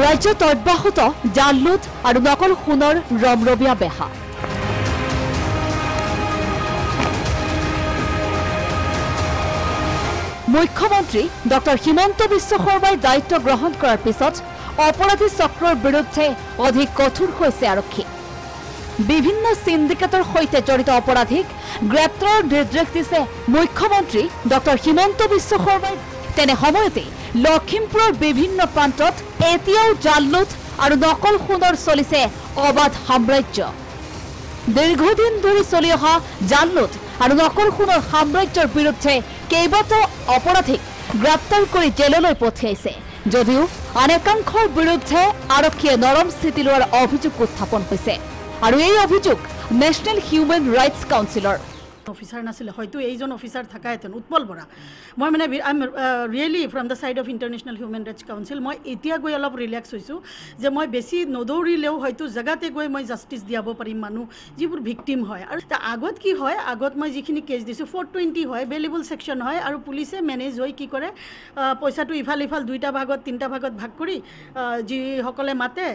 ৰাজ্যত অব্যাহত জালুট আৰু নকল সোণৰ ৰমৰমীয়া বেহা। মুখ্যমন্ত্ৰী ডক্টৰ হিমন্ত বিশ্ব শৰ্মাই দায়িত্ব গ্ৰহণ কৰাৰ পিছত অপৰাধী চক্ৰৰ বিৰুদ্ধে অধিক কঠোৰ হৈছে আৰক্ষী। বিভিন্ন সিন্ডিকেটৰ সৈতে জড়িত অপৰাধীক গ্ৰেপ্তাৰৰ নিৰ্দেশ দিছে মুখ্যমন্ত্ৰী ডক্টৰ হিমন্ত বিশ্ব শৰ্মাই। তেনে সময়তে লখিমপুৰৰ বিভিন্ন প্ৰান্তত এতিয়াও জালুট আৰু নকল সোণৰ চলিছে অবাধ সাম্ৰাজ্য। দীৰ্ঘদিন ধৰি চলি অহা জালুট আৰু নকল সোণৰ সাম্ৰাজ্যৰ বিৰুদ্ধে কেইবাটাও অপৰাধীক গ্ৰেপ্তাৰ কৰি জেললৈ পঠিয়াইছে যদিও আন একাংশৰ বিৰুদ্ধে আৰক্ষীয়ে নৰম স্থিতি লোৱাৰ অভিযোগ উত্থাপন হৈছে। আৰু এই অভিযোগ নেশ্যনেল হিউমেন ৰাইটছ কাউন্সিলৰ অফিচাৰ নাছিলে, হয়তো এইজন অফিচাৰ থাকাহেঁতেন উৎপল বৰা। মই মানে I am really from the side of international human rights council মই এতিয়া গৈ অলপ ৰিলেক্স হৈছোঁ যে মই বেছি নদৌৰিলেও হয়তো জেগাতে গৈ মই জাষ্টিছ দিয়াব পাৰিম মানুহ যিবোৰ ভিক্টিম হয়। আৰু আগত কি হয়, আগত মই যিখিনি কেছ দিছোঁ 420 হয়, বেলেবল ছেকশ্যন হয় আৰু পুলিচে মেনেজ হৈ কি কৰে পইচাটো ইফাল ইফাল দুইটা ভাগত তিনিটা ভাগত ভাগ কৰি যিসকলে মাতে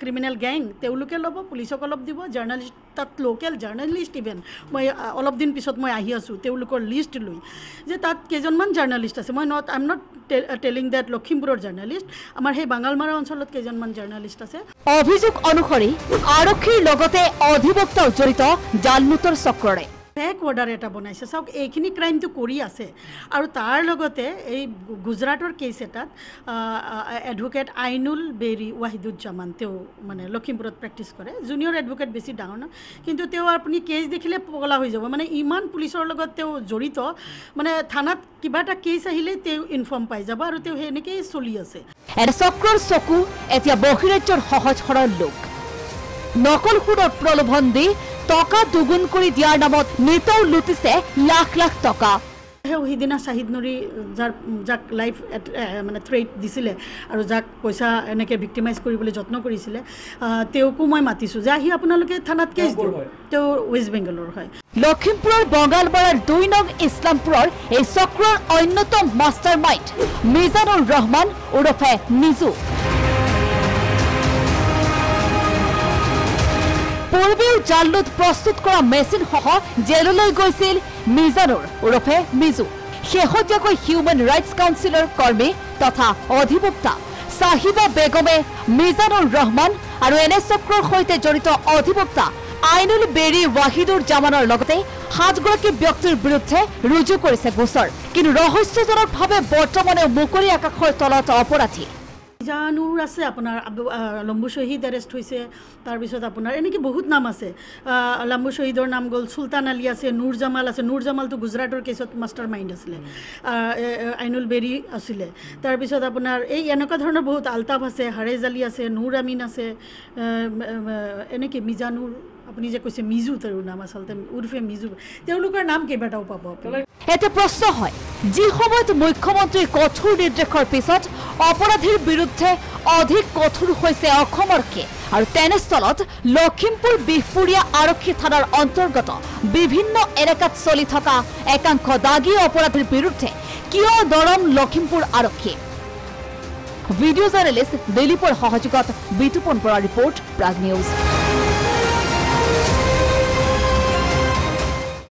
ক্ৰিমিনেল গেং তেওঁলোকে ল'ব, পুলিচক অলপ দিব, জাৰ্ণালিষ্ট তাত লোকেল জাৰ্ণালিষ্ট ইভেন মই অলপ দিন পিছত মই আহি আছোঁ তেওঁলোকৰ লিষ্ট লৈ যে তাত কেইজনমান জাৰ্ণালিষ্ট আছে। মই I am not telling that লখিমপুৰৰ জাৰ্ণালিষ্ট, আমাৰ সেই বাঙালমাৰা অঞ্চলত কেইজনমান জাৰ্ণালিষ্ট আছে। অভিযোগ অনুসৰি আৰক্ষীৰ লগতে অধিবক্তাও জড়িত জালুটৰ চক্ৰৰে। বেক অৰ্ডাৰ এটা বনাইছে। চাওক এইখিনি ক্ৰাইমটো কৰি আছে আৰু তাৰ লগতে এই গুজৰাটৰ কেছ এটাত এডভোকেট আইনুল বেৰী ৱাহিদুজ্জামান তেওঁ মানে লখিমপুৰত প্ৰেক্টিছ কৰে, জুনিয়ৰ এডভোকেট বেছি ডাঙৰ নহয়, কিন্তু তেওঁ আপুনি কেছ দেখিলে পগলা হৈ যাব। মানে ইমান পুলিচৰ লগত তেওঁ জড়িত, মানে থানাত কিবা এটা কেছ আহিলে তেওঁ ইনফৰ্ম পাই যাব আৰু তেওঁ সেনেকেই চলি আছে। এনে চক্ৰৰ চকু এতিয়া বহিৰাজ্যৰ সহজ সৰল লোক। নকল সোণৰ প্ৰলোভন দি টকা দুগুণ কৰি দিয়াৰ নামত নিতৌ লুটিছে লাখ লাখ টকা। সিদিনা শ্বাহিদ নুৰী যাক লাইফ মানে থ্ৰেট দিছিলে আৰু যাক পইচা এনেকৈ ভিক্টিমাইজ কৰিবলৈ যত্ন কৰিছিলে তেওঁকো মই মাতিছোঁ যে আহি আপোনালোকে থানাত কেছ দিয়ক। তেওঁ ৱেষ্ট বেংগলৰ হয়। লখিমপুৰৰ বঙালমাৰাৰ 2 নং ইছলামপুৰৰ এই চক্ৰৰ অন্যতম মাষ্টাৰ মাইণ্ড মিজানুৰ ৰহমান ওৰফে নিজু। পূৰ্বেও জালুট প্ৰস্তুত কৰা মেচিনসহ জেললৈ গৈছিল মিজানুৰ ওৰফে মিজু। শেহতীয়াকৈ হিউমেন ৰাইটছ কাউন্সিলৰ কৰ্মী তথা অধিবক্তা চাহিবা বেগমে মিজানুৰ ৰহমান আৰু এনে চক্ৰৰ সৈতে জড়িত অধিবক্তা আইনুল বেৰী ৱাহিদুজ্জামানৰ লগতে 7গৰাকী ব্যক্তিৰ বিৰুদ্ধে ৰুজু কৰিছে গোচৰ। কিন্তু ৰহস্যজনকভাৱে বৰ্তমানেও মুকলি আকাশৰ তলত অপৰাধী। মিজানুৰ আছে, আপোনাৰ লম্বু শ্বহীদ এৰেষ্ট হৈছে, তাৰপিছত আপোনাৰ এনেকৈ বহুত নাম আছে। লম্বু শ্বহীদৰ নাম গ'ল, চুলতান আলী আছে, নুৰ জামাল আছে। নুৰ জামালটো গুজৰাটৰ কেছত মাষ্টাৰ মাইণ্ড আছিলে, আইনুল বেৰী আছিলে। তাৰপিছত আপোনাৰ এই এনেকুৱা ধৰণৰ বহুত আলতাফ আছে, হাৰেজ আলী আছে, নুৰ আমিন আছে, এনেকৈ মিজানুৰ আপুনি যে কৈছে মিজু তেওঁৰ নাম আচলতে উৰ্ফে মিজু, তেওঁলোকৰ নাম কেইবাটাও পাব। এটা প্ৰশ্ন হয়, যি সময়ত মুখ্যমন্ত্ৰীৰ কঠোৰ নিৰ্দেশৰ পিছত অপৰাধীৰ বিৰুদ্ধে অধিক কঠোৰ হৈছে অসমৰকে আৰু তেনেস্থলত লখিমপুৰ বিহপুৰীয়া আৰক্ষী থানাৰ অন্তৰ্গত বিভিন্ন এলেকাত চলি থকা একাংশ দাগী অপৰাধীৰ বিৰুদ্ধে কিয় নৰম লখিমপুৰ আৰক্ষী? ভিডিঅ' জাৰ্নেলিষ্ট দিলীপৰ সহযোগত বিতুপন বৰা ৰিপৰ্ট, প্ৰাগ নিউজ।